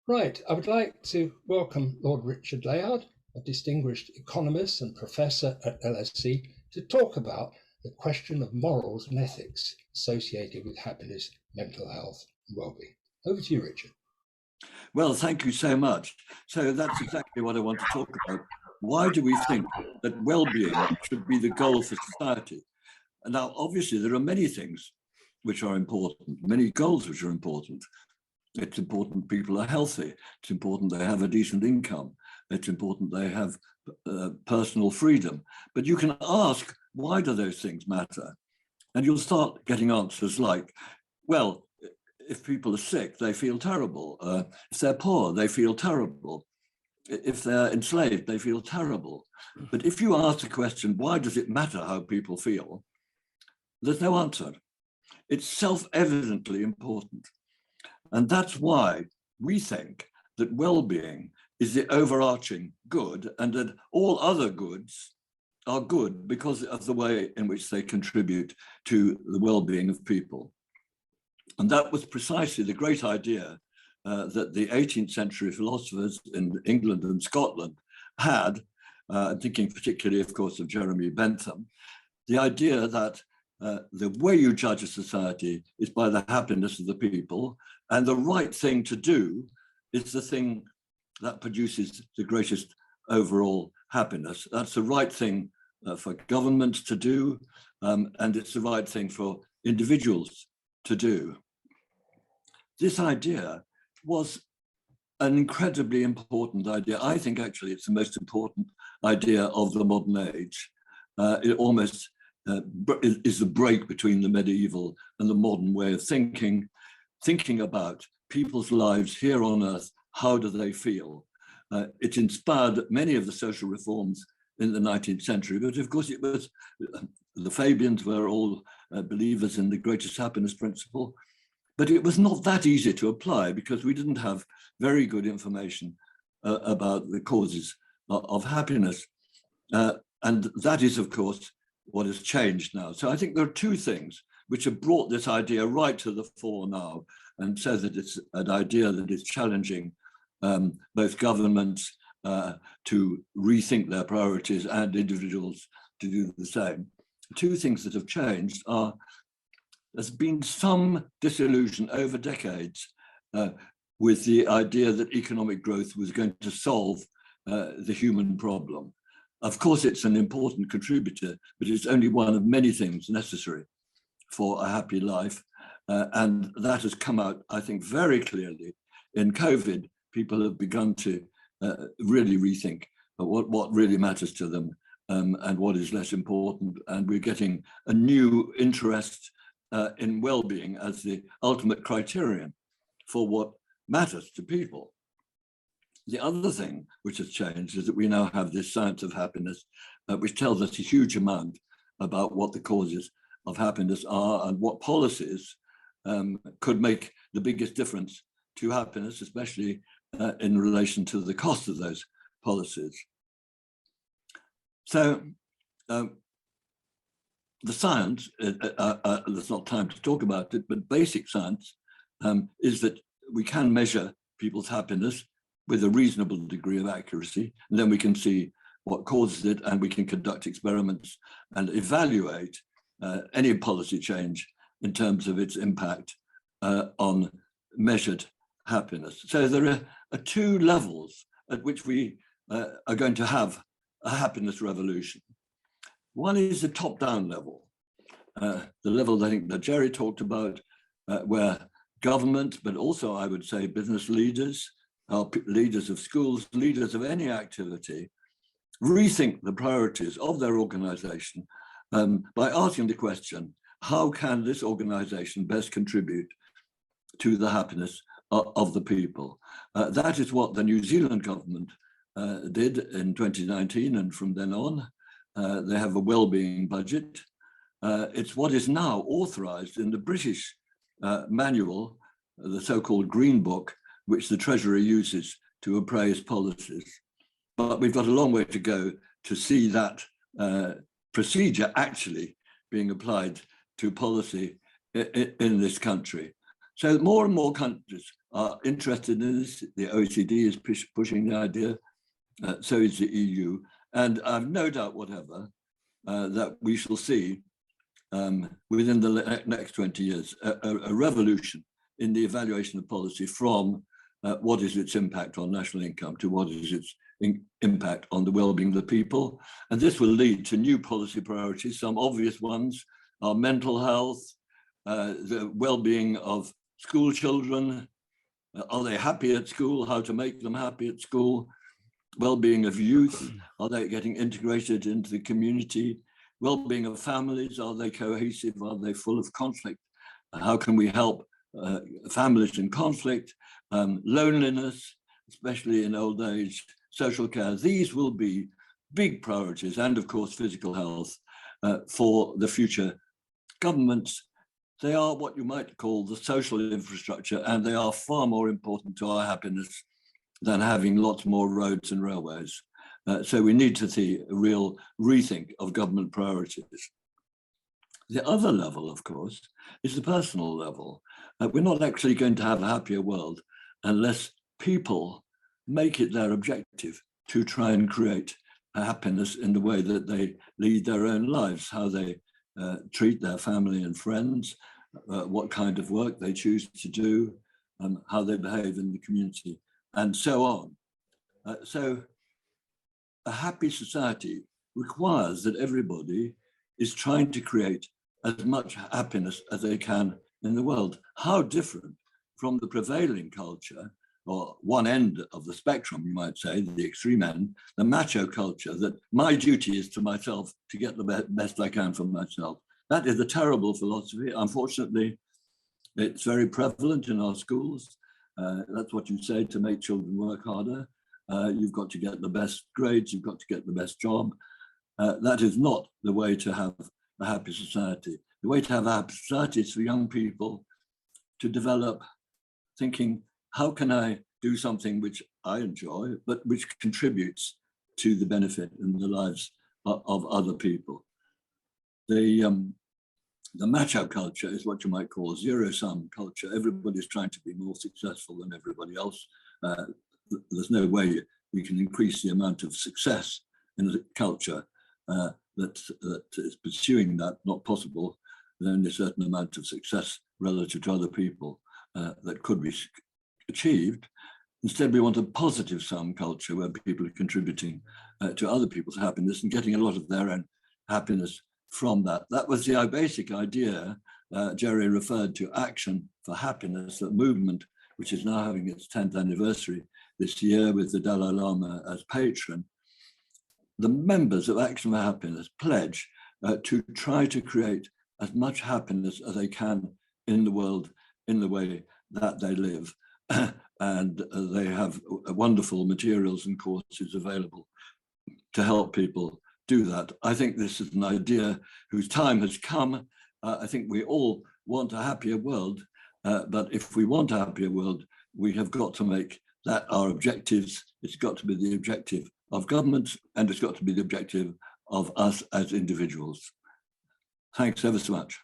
Right, I would like to welcome Lord Richard Layard, a distinguished economist and professor at LSE, to talk about the question of morals and ethics associated with happiness, mental health, and well-being. Over to you, Richard. Well, thank you so much. So that's exactly what I want to talk about. Why do we think that well-being should be the goal for society? And now, obviously, there are many things which are important, many goals which are important. It's important people are healthy. It's important they have a decent income. It's important they have personal freedom. But you can ask, why do those things matter? And you'll start getting answers like, well, if people are sick, they feel terrible. If they're poor, they feel terrible. If they're enslaved, they feel terrible. But if you ask the question, why does it matter how people feel? There's no answer. It's self-evidently important. And that's why we think that well-being is the overarching good and that all other goods are good because of the way in which they contribute to the well-being of people. And that was precisely the great idea that the 18th century philosophers in England and Scotland had, thinking particularly, of course, of Jeremy Bentham, the idea that the way you judge a society is by the happiness of the people, and the right thing to do is the thing that produces the greatest overall happiness. That's the right thing for governments to do, and it's the right thing for individuals to do. This idea was an incredibly important idea. I think actually it's the most important idea of the modern age. It almost is the break between the medieval and the modern way of thinking about people's lives here on earth. How do they feel? It inspired many of the social reforms in the 19th century, but of course it was, the Fabians were all believers in the greatest happiness principle. But it was not that easy to apply because we didn't have very good information about the causes of happiness. And that is, of course, what has changed now. So I think there are two things which have brought this idea right to the fore now and says that it's an idea that is challenging both governments to rethink their priorities and individuals to do the same. Two things that have changed are there's been some disillusion over decades with the idea that economic growth was going to solve the human problem. Of course, it's an important contributor, but it's only one of many things necessary for a happy life. And that has come out, I think, very clearly in COVID. People have begun to really rethink what really matters to them and what is less important. And we're getting a new interest in well-being as the ultimate criterion for what matters to people. The other thing which has changed is that we now have this science of happiness, which tells us a huge amount about what the causes of happiness are and what policies could make the biggest difference to happiness, especially in relation to the cost of those policies. So the science, there's not time to talk about it, but basic science is that we can measure people's happiness with a reasonable degree of accuracy, and then we can see what causes it, and we can conduct experiments and evaluate any policy change in terms of its impact on measured happiness. So there are two levels at which we are going to have a happiness revolution. One is the top-down level, the level I think that Jerry talked about, where government, but also I would say business leaders, leaders of schools, leaders of any activity, rethink the priorities of their organization by asking the question, how can this organization best contribute to the happiness of the people? That is what the New Zealand government did in 2019, and from then on, they have a well-being budget. It's what is now authorized in the British manual, the so-called Green Book, which the Treasury uses to appraise policies. But we've got a long way to go to see that procedure actually being applied to policy in this country. So more and more countries are interested in this. The OECD is pushing the idea, so is the EU. And I've no doubt whatever that we shall see within the next 20 years, a revolution in the evaluation of policy from what is its impact on national income to what is its impact on the well-being of the people. And this will lead to new policy priorities. Some obvious ones are mental health, the well-being of school children. Are they happy at school? How to make them happy at school? Well-being of youth. Are they getting integrated into the community? Well-being of families. Are they cohesive? Are they full of conflict? How can we help families in conflict? Loneliness, especially in old age, social care. These will be big priorities, and of course, physical health for the future governments. They are what you might call the social infrastructure, and they are far more important to our happiness than having lots more roads and railways. So we need to see a real rethink of government priorities. The other level, of course, is the personal level. We're not actually going to have a happier world unless people make it their objective to try and create happiness in the way that they lead their own lives, how they treat their family and friends, what kind of work they choose to do, how they behave in the community, and so on. So a happy society requires that everybody is trying to create as much happiness as they can in the world. How different from the prevailing culture, or one end of the spectrum, you might say, the extreme end, the macho culture, that my duty is to myself to get the best I can for myself. That is a terrible philosophy. Unfortunately, it's very prevalent in our schools. That's what you say to make children work harder. You've got to get the best grades, you've got to get the best job. That is not the way to have a happy society. The way to have a happy society is for young people to develop thinking, how can I do something which I enjoy, but which contributes to the benefit and the lives of other people? The macho culture is what you might call zero-sum culture. Everybody's trying to be more successful than everybody else. There's no way we can increase the amount of success in the culture that is pursuing that, not possible. There's only a certain amount of success relative to other people that could be achieved. Instead, we want a positive sum culture where people are contributing to other people's happiness and getting a lot of their own happiness from that. That was the basic idea. Jerry referred to Action for Happiness, that movement, which is now having its 10th anniversary this year with the Dalai Lama as patron. The members of Action for Happiness pledge to try to create as much happiness as they can in the world in the way that they live. And they have wonderful materials and courses available to help people do that. I think this is an idea whose time has come. I think we all want a happier world, but if we want a happier world, we have got to make that our objectives. It's got to be the objective of governments, and it's got to be the objective of us as individuals. Thanks ever so much.